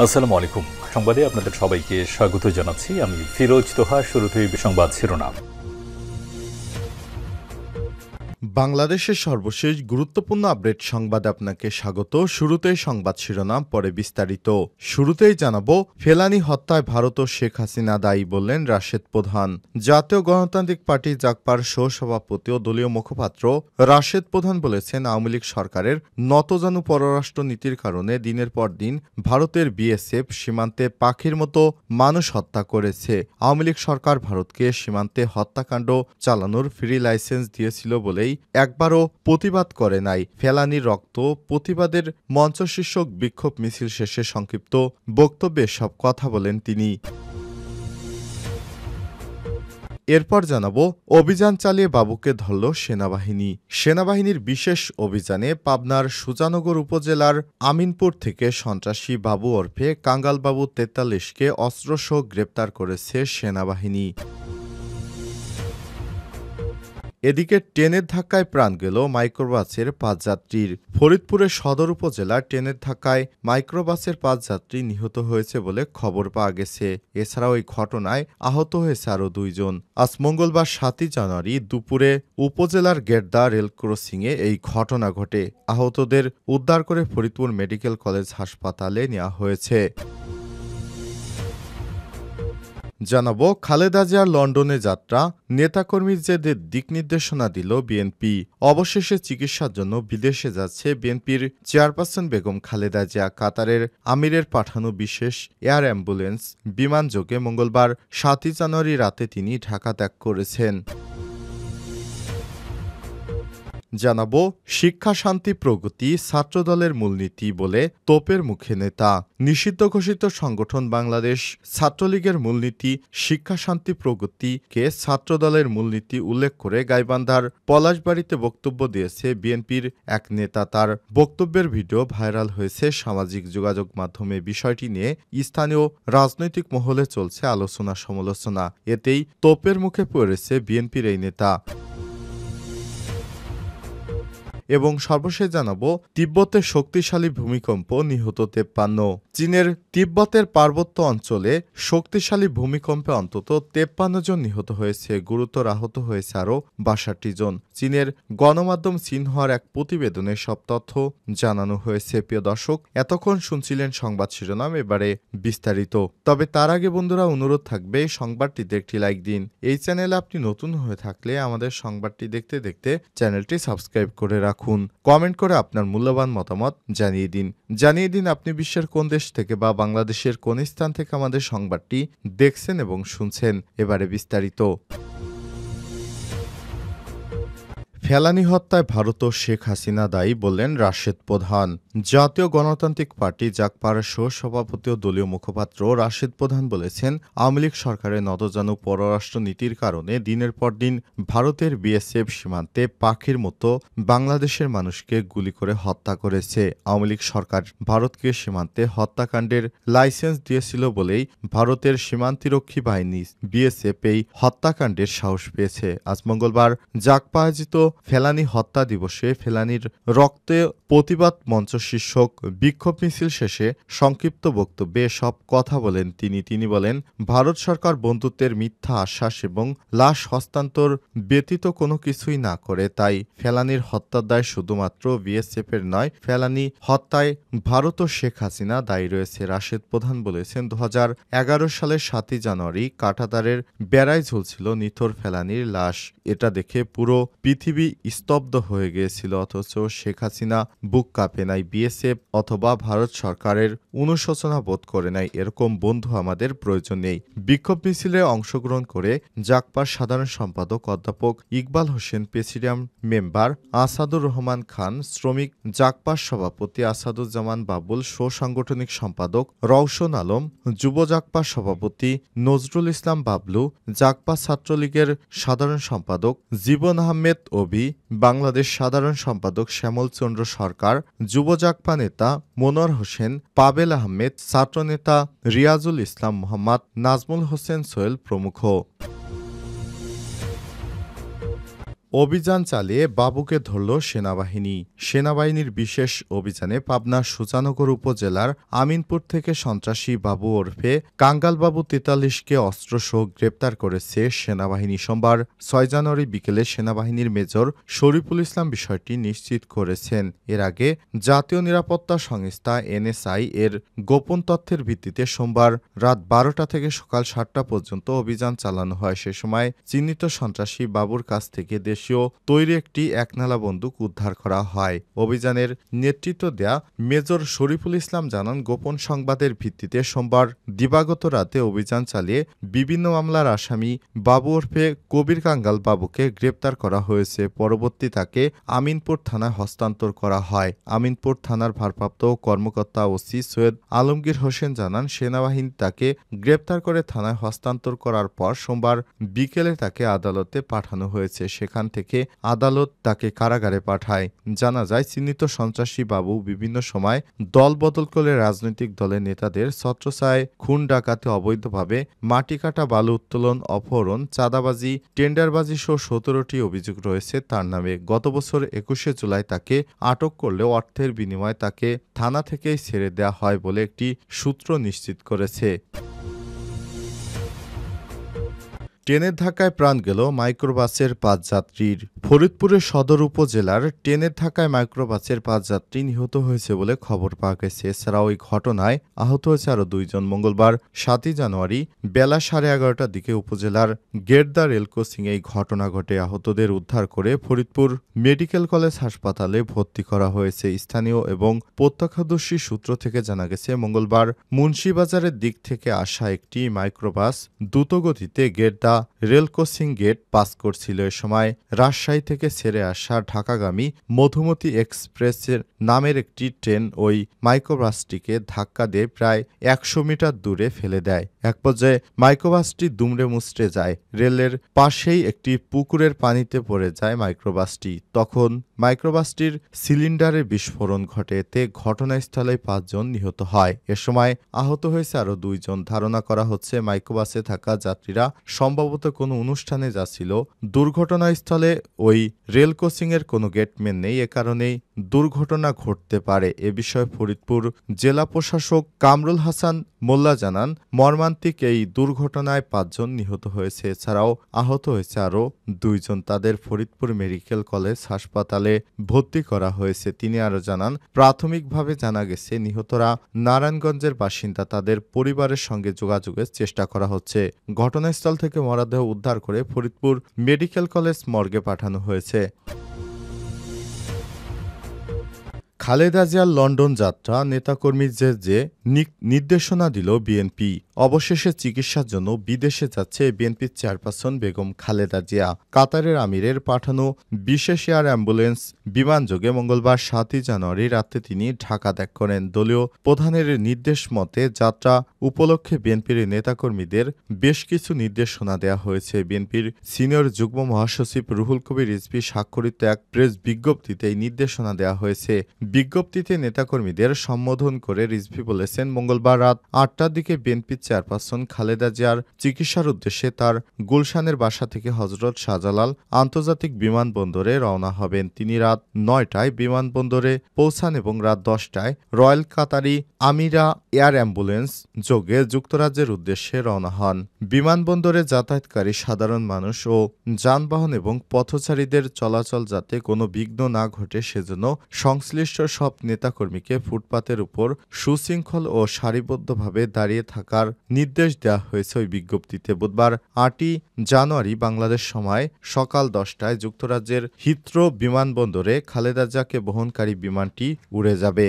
আসসালামু আলাইকুম। সংবাদে আপনাদের সবাইকে স্বাগত জানাচ্ছি। আমি ফিরোজ তোহা। শুরুতেই সংবাদ শিরোনাম। বাংলাদেশের সর্বশেষ গুরুত্বপূর্ণ আপডেট সংবাদে আপনাকে স্বাগত। শুরুতেই সংবাদ শিরোনাম, পরে বিস্তারিত। শুরুতেই জানাবো, ফেলানী হত্যায় ভারত ও শেখ হাসিনা দায়ী বললেন রাশেদ প্রধান। জাতীয় গণতান্ত্রিক পার্টি জাগপার সহসভাপতি ও দলীয় মুখপাত্র রাশেদ প্রধান বলেছেন, আওয়ামী লীগ সরকারের নতজানু পররাষ্ট্র নীতির কারণে দিনের পর দিন ভারতের বিএসএফ সীমান্তে পাখির মতো মানুষ হত্যা করেছে। আওয়ামী লীগ সরকার ভারতকে সীমান্তে হত্যাকাণ্ড চালানোর ফ্রি লাইসেন্স দিয়েছিল বলেই একবারও প্রতিবাদ করে নাই। ফেলানীর রক্ত প্রতিবাদের মঞ্চ শীর্ষক বিক্ষোভ মিছিল শেষে সংক্ষিপ্ত বক্তব্যে সব কথা বলেন তিনি। এরপর জানাবো, অভিযান চালিয়ে বাবুকে ধরল সেনাবাহিনী। সেনাবাহিনীর বিশেষ অভিযানে পাবনার সুজানগর উপজেলার আমিনপুর থেকে সন্ত্রাসী বাবু ওরফে কাঙ্গাল বাবু ৪৩কে অস্ত্রসহ গ্রেপ্তার করেছে সেনাবাহিনী। এদিকে ট্রেনের ধাক্কায় প্রাণ গেল মাইক্রোবাসের ৫ যাত্রীর। ফরিদপুরের সদর উপজেলার ট্রেনের ধাক্কায় মাইক্রোবাসের ৫ যাত্রী নিহত হয়েছে বলে খবর পাওয়া গেছে। এছাড়াও এই ঘটনায় আহত হয়েছে আরও ২ জন। আজ মঙ্গলবার ৭ই জানুয়ারি দুপুরে উপজেলার গেটদা রেল ক্রসিংয়ে এই ঘটনা ঘটে। আহতদের উদ্ধার করে ফরিদপুর মেডিকেল কলেজ হাসপাতালে নেওয়া হয়েছে। জানাবো, খালেদা জিয়ার লন্ডনে যাত্রা, নেতাকর্মীর যে দিক নির্দেশনা দিল বিএনপি। অবশেষে চিকিৎসার জন্য বিদেশে যাচ্ছে বিএনপির চেয়ারপারসন বেগম খালেদা জিয়া। কাতারের আমিরের পাঠানো বিশেষ এয়ার অ্যাম্বুলেন্স বিমানযোগে মঙ্গলবার ৭ই জানুয়ারি রাতে তিনি ঢাকা ত্যাগ করেছেন। জানাবো, শিক্ষা শান্তি প্রগতি ছাত্রদলের মূলনীতি বলে তোপের মুখে নেতা। নিষিদ্ধ ঘোষিত সংগঠন বাংলাদেশ ছাত্রলীগের মূলনীতি শিক্ষা শান্তি প্রগতিকে ছাত্রদলের মূলনীতি উল্লেখ করে গাইবান্ধার পলাশবাড়ীতে বক্তব্য দিয়েছে বিএনপির এক নেতা। তার বক্তব্যের ভিডিও ভাইরাল হয়েছে সামাজিক যোগাযোগ মাধ্যমে। বিষয়টি নিয়ে স্থানীয় রাজনৈতিক মহলে চলছে আলোচনা সমালোচনা। এতেই তোপের মুখে পড়েছে বিএনপির এই নেতা। এবং সর্বশেষ জানাবো, তিব্বতে শক্তিশালী ভূমিকম্প, নিহত ৫৩। চীনের তিব্বতের পার্বত্য অঞ্চলে শক্তিশালী ভূমিকম্পে অন্তত ৫৩ জন নিহত হয়েছে। গুরুতর আহত হয়েছে আরও ৬২ জন। চীনের গণমাধ্যম সিনহুয়ার এক প্রতিবেদনে সব তথ্য জানানো হয়েছে। প্রিয় দর্শক, এতক্ষণ শুনছিলেন সংবাদ শিরোনাম, এবারে বিস্তারিত। তবে তার আগে বন্ধুরা, অনুরোধ থাকবে সংবাদটিতে একটি লাইক দিন। এই চ্যানেলে আপনি নতুন হয়ে থাকলে আমাদের সংবাদটি দেখতে দেখতে চ্যানেলটি সাবস্ক্রাইব করে রাখুন। কমেন্ট করে আপনার মূল্যবান মতামত জানিয়ে দিন আপনি বিশ্বের কোন দেশ থেকে বা বাংলাদেশের কোন স্থান থেকে আমাদের সংবাদটি দেখছেন এবং শুনছেন। এবারে বিস্তারিত। ফেলানী হত্যায় ভারত ও শেখ হাসিনা দায়ী বললেন রাশেদ প্রধান। জাতীয় গণতান্ত্রিক পার্টি জাগপার সহসভাপতি ও দলীয় মুখপাত্র রাশেদ প্রধান বলেছেন, আওয়ামী লীগ সরকারের নতজানু পররাষ্ট্র নীতির কারণে দিনের পর দিন ভারতের বিএসএফ সীমান্তে পাখির মতো বাংলাদেশের মানুষকে গুলি করে হত্যা করেছে। আওয়ামী লীগ সরকার ভারতকে সীমান্তে হত্যাকাণ্ডের লাইসেন্স দিয়েছিল বলেই ভারতের সীমান্তিরক্ষী বাহিনী বিএসএফ এই হত্যাকাণ্ডের সাহস পেয়েছে। আজ মঙ্গলবার জাগপা আয়োজিত ফেলানী হত্যা দিবসে ফেলানীর রক্তে প্রতিবাদ মঞ্চ শীর্ষক বিক্ষোভ মিছিল শেষে সংক্ষিপ্ত বক্তব্যে সব কথা বলেন তিনি বলেন, ভারত সরকার বন্ধুত্বের মিথ্যা আশ্বাস এবং লাশ হস্তান্তর ব্যতীত কোনো কিছুই না করে। তাই ফেলানীর হত্যার দায় শুধুমাত্র বিএসএফের নয়, ফেলানী হত্যায় ভারত ও শেখ হাসিনা দায়ী রয়েছে। রাশেদ প্রধান বলেছেন, ২০১১ সালের ৭ই জানুয়ারি কাঁটাতারের বেড়ায় ঝুলছিল নিথর ফেলানীর লাশ। এটা দেখে পুরো পৃথিবী স্তব্ধ হয়ে গিয়েছিল, অথচ শেখ হাসিনা বুক কাঁপে নাই, বিএসএফ অথবা ভারত সরকারের অনুশোচনা বোধ করে নাই। এরকম বন্ধু আমাদের প্রয়োজন নেই। বিক্ষোভ মিছিলে অংশগ্রহণ করে জাগপার সাধারণ সম্পাদক অধ্যাপক ইকবাল হোসেন, প্রেসিডিয়াম মেম্বার আসাদুর রহমান খান, শ্রমিক জাগপার সভাপতি আসাদুজ্জামান বাবুল, সাংগঠনিক সম্পাদক রওশন আলম, যুব জাগপার সভাপতি নজরুল ইসলাম বাবলু, জাগপা ছাত্রলীগের সাধারণ সম্পাদক জীবন আহমেদ অভি, বাংলাদেশ সাধারণ সম্পাদক শ্যামল চন্দ্র সরকার, যুব জাগপা নেতা মনোয়ার হোসেন, পাবেল আহমেদ, ছাত্রনেতা রিয়াজুল ইসলাম মোহাম্মদ, নাজমুল হোসেন সোহেল প্রমুখ। অভিযান চালিয়ে বাবুকে ধরল সেনাবাহিনী। সেনাবাহিনীর বিশেষ অভিযানে পাবনা সুজানগর উপজেলার আমিনপুর থেকে সন্ত্রাসী বাবু ওরফে কাঙ্গালবাবু ৪৩কে অস্ত্রসহ গ্রেপ্তার করেছে সেনাবাহিনী। সোমবার ৬ জানুয়ারি বিকেলে সেনাবাহিনীর মেজর শরীফুল ইসলাম বিষয়টি নিশ্চিত করেছেন। এর আগে জাতীয় নিরাপত্তা সংস্থা এনএসআই এর গোপন তথ্যের ভিত্তিতে সোমবার রাত ১২টা থেকে সকাল ৭টা পর্যন্ত অভিযান চালানো হয়। সে সময় চিহ্নিত সন্ত্রাসী বাবুর কাছ থেকে দেশীয় তৈরি একটি একনালা বন্দুক উদ্ধার করা হয়। অভিযানের নেতৃত্ব দেয়া মেজর শরীফুল ইসলাম জানান, গোপন সংবাদের ভিত্তিতে সোমবার দিবাগত রাতে অভিযান চালিয়ে বিভিন্ন মামলার আসামি বাবু ওরফে কবির কাঙ্গাল বাবুকে গ্রেপ্তার করা হয়েছে। পরবর্তী তাকে আমিনপুর থানায় হস্তান্তর করা হয়। আমিনপুর থানার ভারপ্রাপ্ত কর্মকর্তা ওসি সৈয়দ আলমগীর হোসেন জানান, সেনাবাহিনী তাকে গ্রেপ্তার করে থানায় হস্তান্তর করার পর সোমবার বিকেলে তাকে আদালতে পাঠানো হয়েছে। সেখান থেকে আদালত তাকে কারাগারে পাঠায়। জানা যায়, চিহ্নিত সন্ত্রাসী বাবু বিভিন্ন সময় দল বদল করে রাজনৈতিক দলের নেতাদের ছত্রছায়ায় খুন ডাকাতি, অবৈধভাবে মাটি কাটা, বালু উত্তোলন, অপহরণ, চাঁদাবাজি, টেন্ডারবাজি সহ ১৭টি অভিযোগ রয়েছে তার নামে। গত বছর ২১শে জুলাই তাকে আটক করলেও অর্থের বিনিময়ে তাকে থানা থেকেই ছেড়ে দেওয়া হয় বলে একটি সূত্র নিশ্চিত করেছে। ট্রেনের ধাক্কায় প্রাণ গেল মাইক্রোবাসের ৫ যাত্রীর। ফরিদপুরের সদর উপজেলার ট্রেনের ধাক্কায় মাইক্রোবাসের ৫ যাত্রী নিহত হয়েছে বলে খবর পাওয়া গেছে। এছাড়া ওই ঘটনায় আহত হয়েছে আরও ২ জন। মঙ্গলবার ৭ই জানুয়ারি বেলা ১১:৩০টার দিকে উপজেলার গেটদা রেলক্রসিং এই ঘটনা ঘটে। আহতদের উদ্ধার করে ফরিদপুর মেডিকেল কলেজ হাসপাতালে ভর্তি করা হয়েছে। স্থানীয় এবং প্রত্যক্ষদর্শী সূত্র থেকে জানা গেছে, মঙ্গলবার মুন্সিবাজারের দিক থেকে আসা একটি মাইক্রোবাস দ্রুতগতিতে গেটদা রেলক্রসিং গেট পাস করছিল। এ সময় রাজশাহী থেকে ছেড়ে আসা ঢাকাগামী মধুমতি এক্সপ্রেসের নামের একটি ট্রেন ওই মাইক্রোবাসটিকে ধাক্কা দিয়ে প্রায় ১০০ মিটার দূরে ফেলে দেয়। এক পর্যায়ে মাইক্রোবাসটি দুমড়ে মুচড়ে যায়। রেলের পাশেই একটি পুকুরের পানিতে পড়ে যায় মাইক্রোবাসটি। তখন মাইক্রোবাসটির সিলিন্ডারে বিস্ফোরণ ঘটে। এতে ঘটনাস্থলে ৫ জন নিহত হয়। এ সময় আহত হয়েছে আরও ২ জন। ধারণা করা হচ্ছে, মাইক্রোবাসে থাকা যাত্রীরা সম্ভবত কোনো অনুষ্ঠানে যাচ্ছিল। দুর্ঘটনাস্থলে ওই রেল ক্রসিংয়ের কোনো গেটম্যান নেই, এ কারণেই দুর্ঘটনা ঘটতে পারে। এ বিষয়ে ফরিদপুর জেলা প্রশাসক কামরুল হাসান মোল্লা জানান, মর্মান্তিক এই দুর্ঘটনায় ৫ জন নিহত হয়েছে। এছাড়াও আহত হয়েছে আরও ২ জন। তাদের ফরিদপুর মেডিকেল কলেজ হাসপাতালে ভর্তি করা হয়েছে। তিনি আরও জানান, প্রাথমিকভাবে জানা গেছে নিহতরা নারায়ণগঞ্জের বাসিন্দা। তাদের পরিবারের সঙ্গে যোগাযোগের চেষ্টা করা হচ্ছে। ঘটনাস্থল থেকে মরদেহ উদ্ধার করে ফরিদপুর মেডিকেল কলেজ মর্গে পাঠানো হয়েছে। খালেদা জিয়ার লন্ডন যাত্রা, নেতাকর্মীদের যে নির্দেশনা দিল বিএনপি। অবশেষে চিকিৎসার জন্য বিদেশে যাচ্ছে বিএনপির চেয়ারপারসন বেগম খালেদা জিয়া। কাতারের আমিরের পাঠানো বিশেষ এয়ার অ্যাম্বুলেন্স বিমানযোগে মঙ্গলবার ৭ই জানুয়ারি রাতে তিনি ঢাকা ত্যাগ করেন। দলীয় প্রধানের নির্দেশ মতে যাত্রা উপলক্ষে বিএনপির নেতাকর্মীদের বেশ কিছু নির্দেশনা দেওয়া হয়েছে। বিএনপির সিনিয়র যুগ্ম মহাসচিব রুহুল কবির রিজভী স্বাক্ষরিত এক প্রেস বিজ্ঞপ্তিতে এই নির্দেশনা দেওয়া হয়েছে। বিজ্ঞপ্তিতে নেতাকর্মীদের সম্বোধন করে রিজভী বলেছেন, মঙ্গলবার রাত ৮টার দিকে বিএনপি চেয়ারপারসন খালেদা জিয়ার চিকিৎসার উদ্দেশ্যে তার গুলশানের বাসা থেকে হজরত শাহজালাল আন্তর্জাতিক বিমানবন্দরে রওনা হবেন। তিনি রাত ৯টায় বিমানবন্দরে পৌঁছান এবং রাত ১০টায় রয়্যাল কাতারি আমিরা এয়ার অ্যাম্বুলেন্স যোগে যুক্তরাজ্যের উদ্দেশ্যে রওনা হন। বিমানবন্দরে যাতায়াতকারী সাধারণ মানুষ ও যানবাহন এবং পথচারীদের চলাচল যাতে কোনো বিঘ্ন না ঘটে সেজন্য সংশ্লিষ্ট সব নেতাকর্মীকে ফুটপাতের উপর সুশৃঙ্খল ও সারিবদ্ধভাবে দাঁড়িয়ে থাকার নির্দেশ দেওয়া হয়েছে ওই বিজ্ঞপ্তিতে। বুধবার ৮ই জানুয়ারি বাংলাদেশ সময় সকাল ১০টায় যুক্তরাজ্যের হিথ্রো বিমানবন্দরে খালেদা জিয়াকে বহনকারী বিমানটি উড়ে যাবে।